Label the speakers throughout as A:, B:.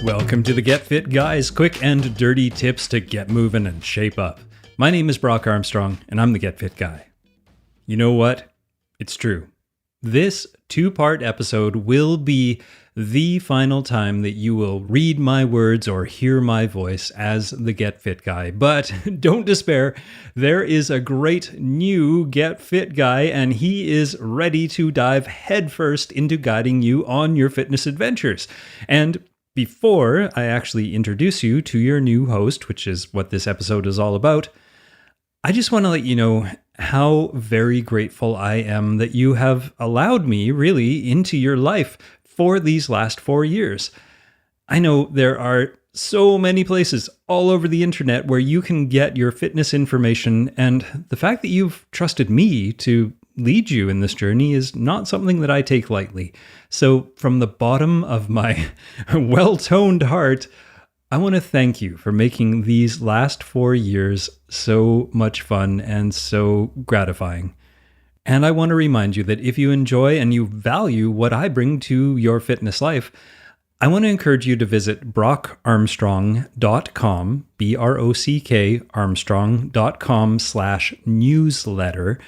A: Welcome to the Get Fit Guys, quick and dirty tips to get moving and shape up. My name is Brock Armstrong, and I'm the Get Fit Guy. You know what? It's true. This two-part episode will be the final time that you will read my words or hear my voice as the Get Fit Guy. But don't despair, there is a great new Get Fit Guy, and he is ready to dive headfirst into guiding you on your fitness adventures. And before I actually introduce you to your new host, which is what this episode is all about, I just want to let you know how very grateful I am that you have allowed me really into your life for these last 4 years. I know there are so many places all over the internet where you can get your fitness information, and the fact that you've trusted me to lead you in this journey is not something that I take lightly. So from the bottom of my well-toned heart, I want to thank you for making these last 4 years so much fun and so gratifying. And I want to remind you that if you enjoy and you value what I bring to your fitness life, I want to encourage you to visit brockarmstrong.com, BROCK Armstrong.com/newsletter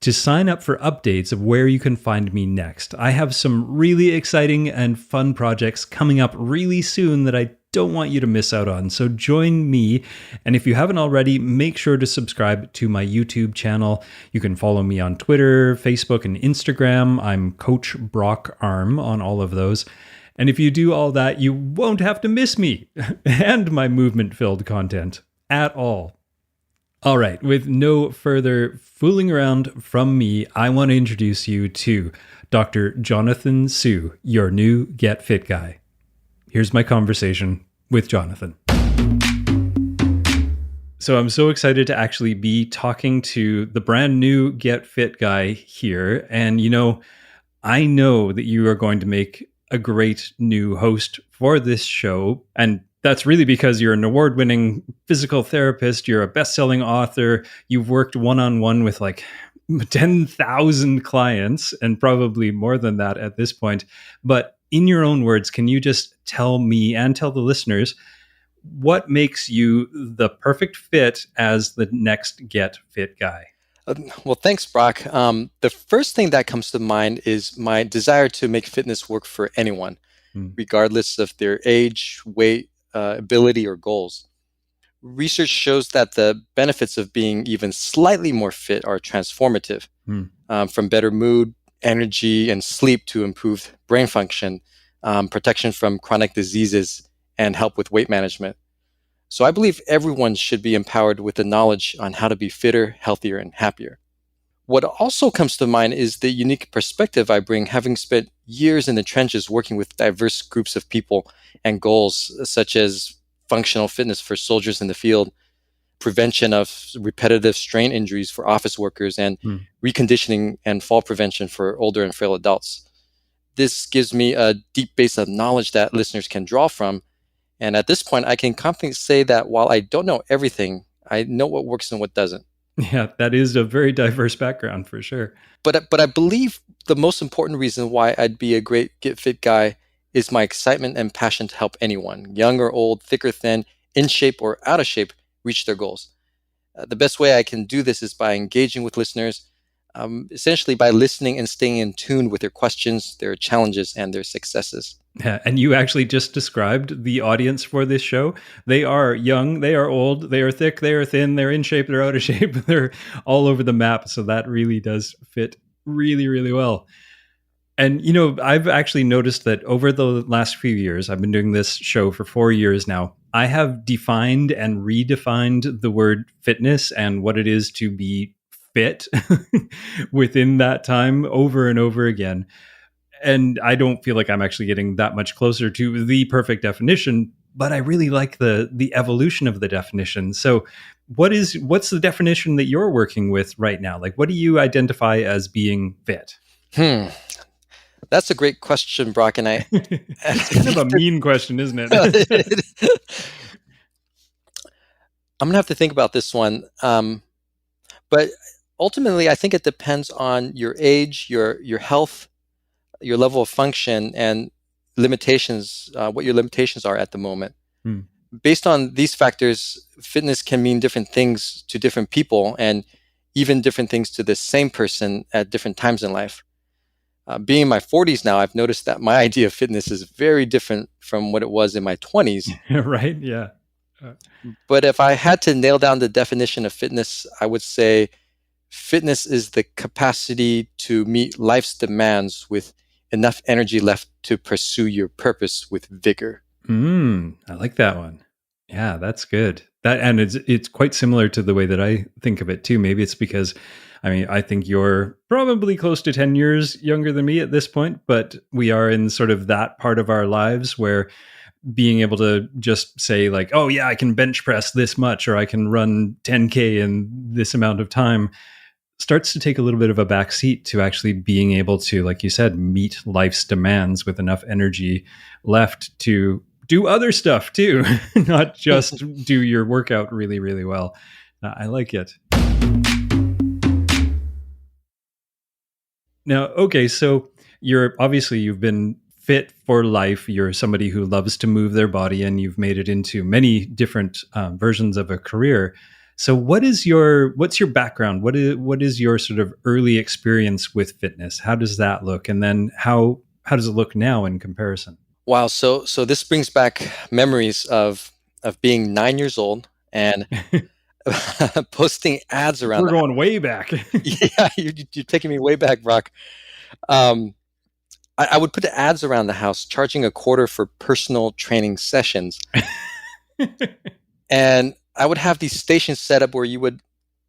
A: to sign up for updates of where you can find me next. I have some really exciting and fun projects coming up really soon that I don't want you to miss out on. So join me. And if you haven't already, make sure to subscribe to my YouTube channel. You can follow me on Twitter, Facebook, and Instagram. I'm Coach Brock Arm on all of those. And if you do all that, you won't have to miss me and my movement-filled content at all. All right, with no further fooling around from me, I want to introduce you to Dr. Jonathan Su, your new Get Fit Guy. Here's my conversation with Jonathan. So I'm so excited to actually be talking to the brand new Get Fit Guy here. And, I know that you are going to make a great new host for this show. And that's really because you're an award-winning physical therapist, you're a best-selling author, you've worked one-on-one with like 10,000 clients, and probably more than that at this point. But in your own words, can you just tell me and tell the listeners what makes you the perfect fit as the next Get Fit Guy?
B: Well, thanks, Brock. The first thing that comes to mind is my desire to make fitness work for anyone, regardless of their age, weight, ability, or goals. Research shows that the benefits of being even slightly more fit are transformative, from better mood, energy, and sleep to improved brain function, protection from chronic diseases, and help with weight management. So I believe everyone should be empowered with the knowledge on how to be fitter, healthier, and happier. What also comes to mind is the unique perspective I bring, having spent years in the trenches working with diverse groups of people and goals, such as functional fitness for soldiers in the field, prevention of repetitive strain injuries for office workers, and reconditioning and fall prevention for older and frail adults. This gives me a deep base of knowledge that listeners can draw from. And at this point, I can confidently say that while I don't know everything, I know what works and what doesn't.
A: Yeah, that is a very diverse background for sure.
B: But I believe the most important reason why I'd be a great Get Fit Guy is my excitement and passion to help anyone, young or old, thick or thin, in shape or out of shape, reach their goals. The best way I can do this is by engaging with listeners, essentially by listening and staying in tune with their questions, their challenges, and their successes.
A: Yeah, and you actually just described the audience for this show. They are young, they are old, they are thick, they are thin, they're in shape, they're out of shape, they're all over the map. So that really does fit really, really well. And, I've actually noticed that over the last few years, I've been doing this show for 4 years now, I have defined and redefined the word fitness and what it is to be fit within that time over and over again. And I don't feel like I'm actually getting that much closer to the perfect definition, but I really like the evolution of the definition. So what's the definition that you're working with right now? Like, what do you identify as being fit?
B: That's a great question, Brock. And
A: it's kind of a mean question, isn't it?
B: I'm going to have to think about this one. But ultimately, I think it depends on your age, your health, your level of function, and what your limitations are at the moment.
A: Hmm.
B: Based on these factors, fitness can mean different things to different people, and even different things to the same person at different times in life. Being in my 40s now, I've noticed that my idea of fitness is very different from what it was in my 20s.
A: Right? Yeah.
B: But if I had to nail down the definition of fitness, I would say fitness is the capacity to meet life's demands with enough energy left to pursue your purpose with vigor.
A: I like that one. Yeah, that's good. That, and it's quite similar to the way that I think of it too. Maybe it's because, I mean, I think you're probably close to 10 years younger than me at this point, but we are in sort of that part of our lives where being able to just say like, oh yeah, I can bench press this much, or I can run 10K in this amount of time, starts to take a little bit of a backseat to actually being able to, like you said, meet life's demands with enough energy left to do other stuff too, not just do your workout really, really well. I like it. Now, okay, so you've been fit for life. You're somebody who loves to move their body, and you've made it into many different versions of a career. So, what's your background? What is your sort of early experience with fitness? How does that look, and then how does it look now in comparison?
B: Wow, so this brings back memories of being 9 years old and posting ads around.
A: We're going way back.
B: Yeah, you're taking me way back, Brock. Um, I would put ads around the house charging a quarter for personal training sessions. And I would have these stations set up where you would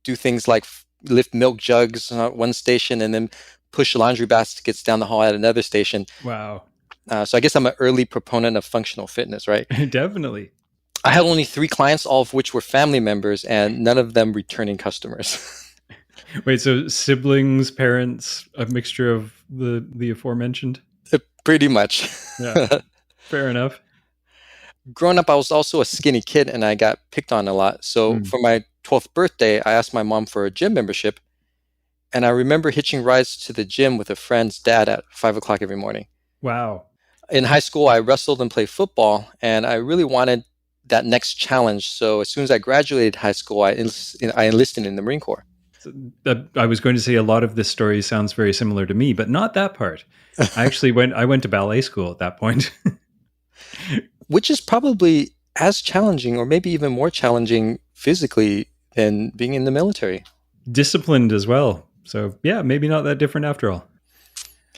B: do things like lift milk jugs at one station and then push laundry baskets down the hall at another station.
A: Wow.
B: So I guess I'm an early proponent of functional fitness, right?
A: Definitely.
B: I had only 3 clients, all of which were family members, and none of them returning customers.
A: Wait, so siblings, parents, a mixture of the aforementioned?
B: Pretty much.
A: Yeah, fair enough.
B: Growing up, I was also a skinny kid, and I got picked on a lot. So for my 12th birthday, I asked my mom for a gym membership, and I remember hitching rides to the gym with a friend's dad at 5 o'clock every morning.
A: Wow.
B: In high school, I wrestled and played football, and I really wanted that next challenge. So as soon as I graduated high school, I enlisted in the Marine Corps.
A: So, I was going to say a lot of this story sounds very similar to me, but not that part. I went to ballet school at that point.
B: Which is probably as challenging or maybe even more challenging physically than being in the military.
A: Disciplined as well. So yeah, maybe not that different after all.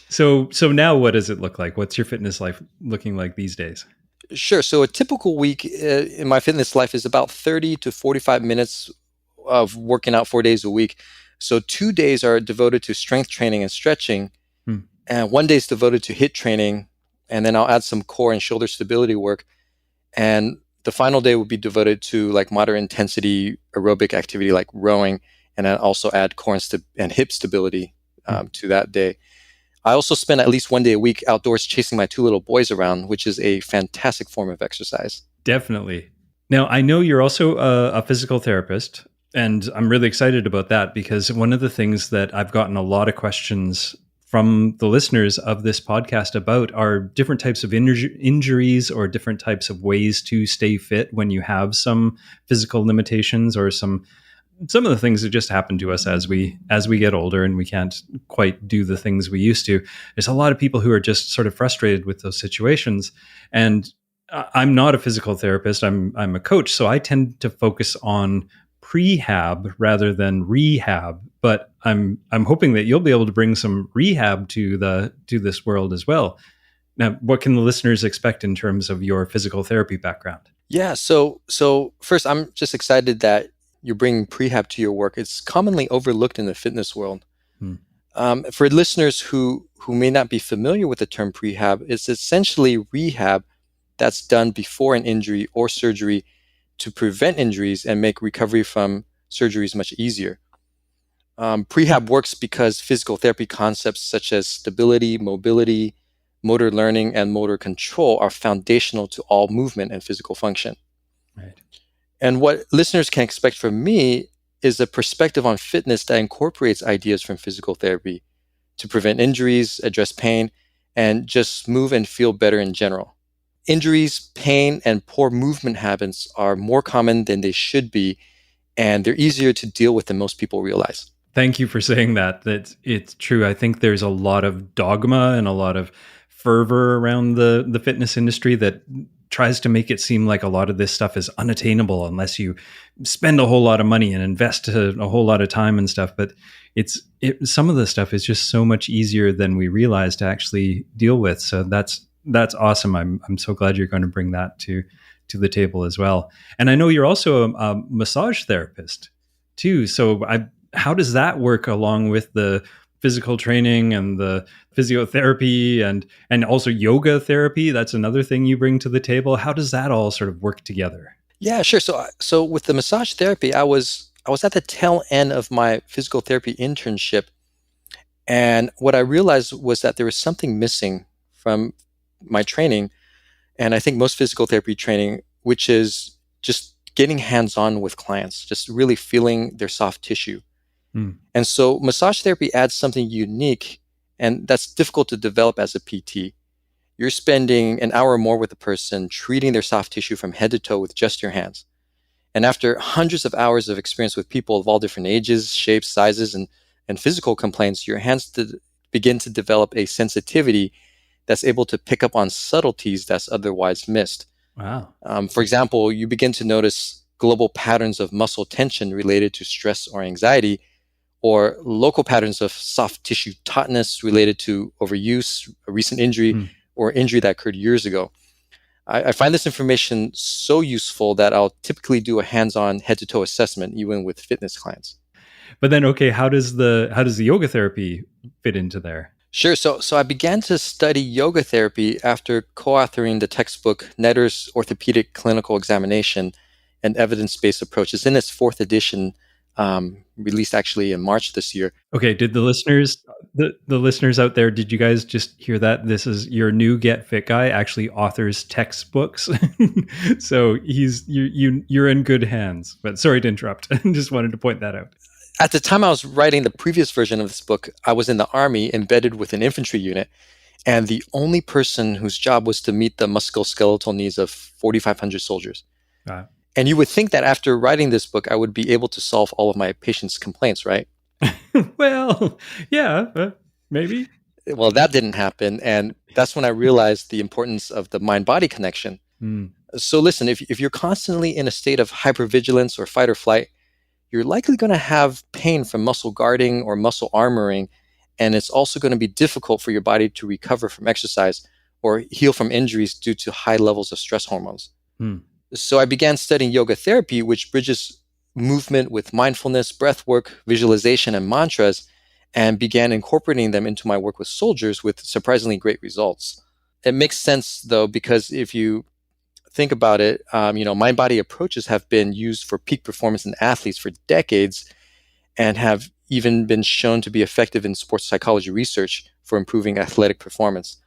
A: So now what does it look like? What's your fitness life looking like these days?
B: Sure. So a typical week in my fitness life is about 30 to 45 minutes of working out 4 days a week. So 2 days are devoted to strength training and stretching, and 1 day is devoted to HIIT training, and then I'll add some core and shoulder stability work. And the final day will be devoted to like moderate intensity aerobic activity like rowing, and then also add core and hip stability to that day. I also spend at least 1 day a week outdoors chasing my 2 little boys around, which is a fantastic form of exercise.
A: Definitely. Now, I know you're also a physical therapist, and I'm really excited about that because one of the things that I've gotten a lot of questions from the listeners of this podcast about are different types of injuries or different types of ways to stay fit when you have some physical limitations or some of the things that just happen to us as we get older and we can't quite do the things we used to. There's a lot of people who are just sort of frustrated with those situations. And I'm not a physical therapist. I'm a coach, so I tend to focus on prehab rather than rehab. But I'm hoping that you'll be able to bring some rehab to this world as well. Now, what can the listeners expect in terms of your physical therapy background?
B: Yeah. So first, I'm just excited that you're bringing prehab to your work. It's commonly overlooked in the fitness world. For listeners who may not be familiar with the term prehab, it's essentially rehab that's done before an injury or surgery to prevent injuries and make recovery from surgeries much easier. Prehab works because physical therapy concepts such as stability, mobility, motor learning, and motor control are foundational to all movement and physical function.
A: Right.
B: And what listeners can expect from me is a perspective on fitness that incorporates ideas from physical therapy to prevent injuries, address pain, and just move and feel better in general. Injuries, pain, and poor movement habits are more common than they should be, and they're easier to deal with than most people realize.
A: Thank you for saying that. It's true. I think there's a lot of dogma and a lot of fervor around the fitness industry that tries to make it seem like a lot of this stuff is unattainable unless you spend a whole lot of money and invest a whole lot of time and stuff. But some of the stuff is just so much easier than we realize to actually deal with. So that's awesome. I'm so glad you're going to bring that to the table as well. And I know you're also a massage therapist too. So how does that work along with the physical training and the physiotherapy and also yoga therapy? That's another thing you bring to the table. How does that all sort of work together?
B: Yeah, sure. So with the massage therapy, I was at the tail end of my physical therapy internship, and what I realized was that there was something missing from my training, and I think most physical therapy training, which is just getting hands-on with clients, just really feeling their soft tissue. And so massage therapy adds something unique, and that's difficult to develop as a PT. You're spending an hour or more with a person, treating their soft tissue from head to toe with just your hands. And after hundreds of hours of experience with people of all different ages, shapes, sizes, and physical complaints, your hands begin to develop a sensitivity that's able to pick up on subtleties that's otherwise missed.
A: Wow.
B: For example, you begin to notice global patterns of muscle tension related to stress or anxiety, or local patterns of soft tissue tautness related to overuse, a recent injury, or injury that occurred years ago. I find this information so useful that I'll typically do a hands-on head-to-toe assessment, even with fitness clients.
A: But then, okay, how does the yoga therapy fit into there?
B: Sure. So I began to study yoga therapy after co-authoring the textbook Netter's Orthopedic Clinical Examination and Evidence-Based Approaches in its 4th edition, released actually in March this year.
A: Okay, did the listeners out there, did you guys just hear that? This is your new Get Fit guy actually authors textbooks. So you're in good hands. But sorry to interrupt. Just wanted to point that out.
B: At the time I was writing the previous version of this book, I was in the Army embedded with an infantry unit, and the only person whose job was to meet the musculoskeletal needs of 4,500 soldiers. And you would think that after writing this book, I would be able to solve all of my patients' complaints, right?
A: Well, yeah, maybe.
B: Well, that didn't happen. And that's when I realized the importance of the mind-body connection. So listen, if you're constantly in a state of hypervigilance or fight or flight, you're likely going to have pain from muscle guarding or muscle armoring. And it's also going to be difficult for your body to recover from exercise or heal from injuries due to high levels of stress hormones. So I began studying yoga therapy, which bridges movement with mindfulness, breath work, visualization, and mantras, and began incorporating them into my work with soldiers with surprisingly great results. It makes sense, though, because if you think about it, mind-body approaches have been used for peak performance in athletes for decades and have even been shown to be effective in sports psychology research for improving athletic performance.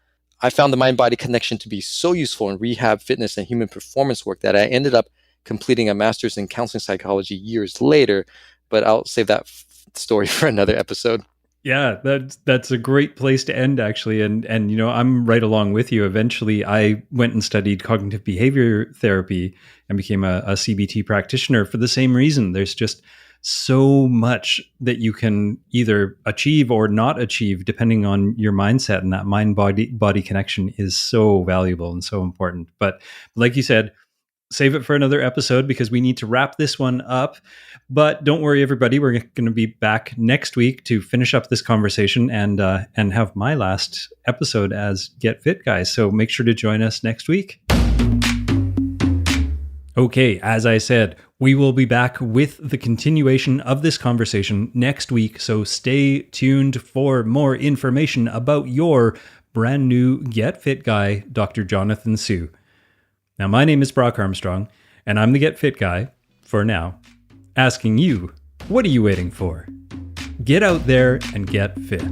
B: I found the mind-body connection to be so useful in rehab, fitness, and human performance work that I ended up completing a master's in counseling psychology years later, but I'll save that story for another episode.
A: Yeah, that's a great place to end, actually. And I'm right along with you. Eventually, I went and studied cognitive behavior therapy and became a CBT practitioner for the same reason. There's just so much that you can either achieve or not achieve depending on your mindset, and that mind-body connection is so valuable and so important. But like you said, save it for another episode because we need to wrap this one up. But don't worry, everybody, we're going to be back next week to finish up this conversation and have my last episode as Get Fit Guys. So make sure to join us next week. Okay, as I said, we will be back with the continuation of this conversation next week, so stay tuned for more information about your brand new Get Fit guy, Dr. Jonathan Su. Now, my name is Brock Armstrong, and I'm the Get Fit guy, for now, asking you, what are you waiting for? Get out there and get fit.